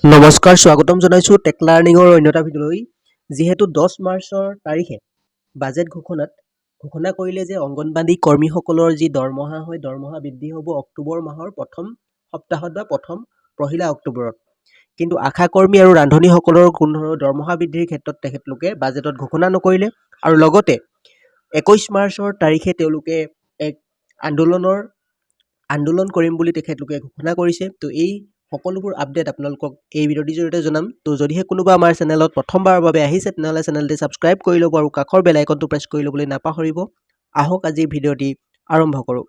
নমস্কাৰ স্বাগতম জনাইছো টেক লাৰ্ণিঙৰ অন্যটা ভিডিঅ'লৈ যিহেতু 10 মাৰ্চৰ তাৰিখে বাজেট ঘোষণা কৰিলে যে অংগনবাদী কৰ্মীসকলৰ যি দৰমহা হয় দৰমহা বৃদ্ধি হ'ব অক্টোবৰ মাহৰ প্ৰথম সপ্তাহত বা প্ৰথম পহিলা অক্টোবৰত কিন্তু আশা কৰ্মী আৰু ৰান্ধনীসকলৰ কোনো ধৰণৰ দৰমহা বৃদ্ধিৰ ক্ষেত্ৰত তেখেতলোকে বাজেটত ঘোষণা নকৰিলে আৰু লগতে 21 মাৰ্চৰ তাৰিখে তেওঁলোকে এক আন্দোলন কৰিম বুলি তেখেতলোকে ঘোষণা কৰিছে তো এই সকলোবোৰ আপডেট আপোনালোকক এই ভিডিঅ'টিৰ জৰিয়তে জনাম তো যদিহে কোনোবা আমাৰ চেনেলত প্ৰথমবাৰৰ বাবে আহিছে তেনেহ'লে চেনেলটি ছাবস্ক্ৰাইব কৰি ল'ব আৰু কাষৰ বেল আইকনটো প্ৰেছ কৰি ল'বলৈ নাপাহৰিব আহক আজি ভিডিঅ'টি আৰম্ভ কৰোঁ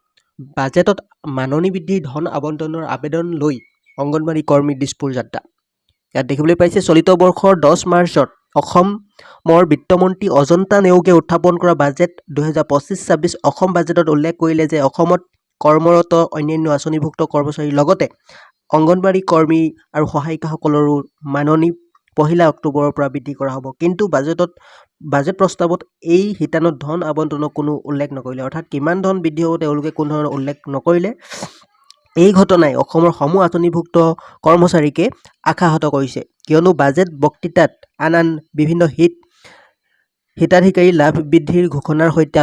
বাজেটত মাননি বৃদ্ধি ধন আবণ্টনৰ আবেদন লৈ অংগনবাদী কৰ্মী দিছপুৰ যাত্ৰা ইয়াত দেখিবলৈ পাইছে চলিত বৰ্ষৰ 10 মাৰ্চত অসমৰ বিত্তমন্ত্ৰী অজন্তা নেওগে উত্থাপন কৰা বাজেট 2025-26 অসম বাজেটত উল্লেখ কৰিলে যে অসমত কৰ্মৰত অন্যান্য আঁচনিভুক্ত কৰ্মচাৰীৰ লগতে অংগনবাদী কৰ্মী আৰু সহায়িকাসকলৰো মাননি পহিলা অক্টোবৰৰ পৰা বৃদ্ধি কৰা হ'ব কিন্তু বাজেট প্ৰস্তাৱত এই শিতানত ধন আবণ্টনৰ কোনো উল্লেখ নকৰিলে অৰ্থাৎ কিমান ধন বৃদ্ধি হ'ব তেওঁলোকে কোনো ধৰণৰ উল্লেখ নকৰিলে এই ঘটনাই অসমৰ সমূহ আঁচনিভুক্ত কৰ্মচাৰীকে আশাহত কৰিছে কিয়নো বাজেট বক্তৃতাত আন বিভিন্ন হিতাধিকাৰী লাভ বৃদ্ধিৰ ঘোষণাৰ সৈতে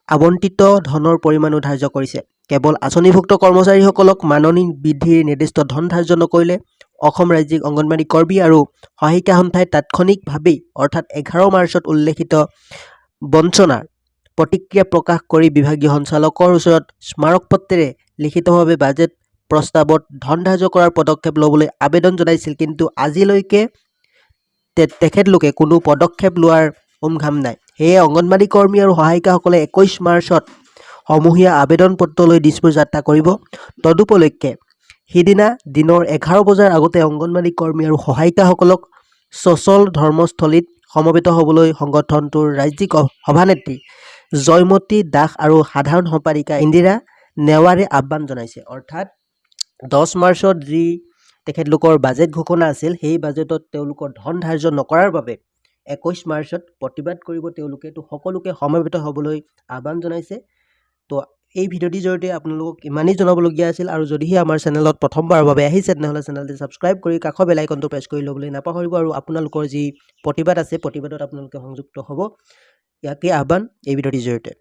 আবণ্টিত ধনৰ পৰিমাণো ধাৰ্য কৰিছে কেৱল আঁচনিভুক্ত কৰ্মচাৰীসকলক মাননি বৃদ্ধিৰ নিৰ্দিষ্ট ধন ধাৰ্য নকৰিলে অসম ৰাজ্যিক অংগনবাদী কৰ্মী আৰু সহায়িকা সন্থাই তাৎক্ষণিকভাৱেই অৰ্থাৎ 11 মাৰ্চত উল্লেখিত বঞ্চনাৰ প্ৰতিক্ৰিয়া প্ৰকাশ কৰি বিভাগীয় সঞ্চালকৰ ওচৰত স্মাৰকপত্ৰেৰে লিখিতভাৱে বাজেট প্ৰস্তাৱত ধন ধাৰ্য কৰাৰ পদক্ষেপ ল'বলৈ আবেদন জনাইছিল কিন্তু আজিলৈকে তেখেতলোকে কোনো পদক্ষেপ লোৱাৰ উমঘাম নাই সেয়ে অংগনবাদী কৰ্মী আৰু সহায়িকাসকলে 21 মাৰ্চত সমূহীয়া আবেদন পত্ৰ লৈ দিছপুৰ যাত্ৰা কৰিব তদুপলক্ষে সিদিনা দিনৰ 11 বজাৰ আগতে অংগনবাদী কৰ্মী আৰু সহায়িকাসকলক সচল ধৰ্মস্থলীত সমবেত হ'বলৈ সংগঠনটোৰ ৰাজ্যিক সভানেত্ৰী জয়মতী দাস আৰু সাধাৰণ সম্পাদিকা ইন্দিৰা নেৱাৰে আহ্বান জনাইছে অৰ্থাৎ 10 মাৰ্চত যি তেখেতলোকৰ বাজেট ঘোষণা আছিল সেই বাজেটত তেওঁলোকৰ ধন ধাৰ্য নকৰাৰ বাবে 21 মাৰ্চত প্ৰতিবাদ কৰিব তেওঁলোকে তো সকলোকে সমবেত হ'বলৈ আহ্বান জনাইছে তো এই ভিডিঅ'টিৰ জৰিয়তে আপোনালোকক ইমানেই জনাবলগীয়া আছিল আৰু যদিহে আমাৰ চেনেলত প্ৰথমবাৰৰ বাবে আহিছে তেনেহ'লে চেনেলটি ছাবস্ক্ৰাইব কৰি কাষৰ বেল আইকনটো প্ৰেছ কৰি ল'বলৈ নাপাহৰিব আৰু আপোনালোকৰ যি প্ৰতিবাদ আছে প্ৰতিবাদত আপোনালোকে সংযুক্ত হ'ব ইয়াকে আহ্বান এই ভিডিঅ'টিৰ জৰিয়তে